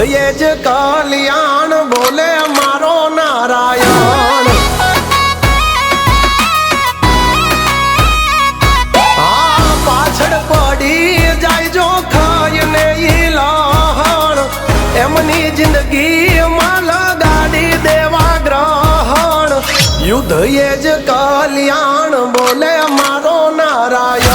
એ જ કલ્યાણ બોલે મારો નારાયણ. આ પાછળ પડી જાય જો ખાઈને ઈ લહણ, એમની જિંદગીમાં લગાડી દેવા ગ્રહણ. યુદ્ધ એ જ કલ્યાણ બોલે મારો નારાયણ.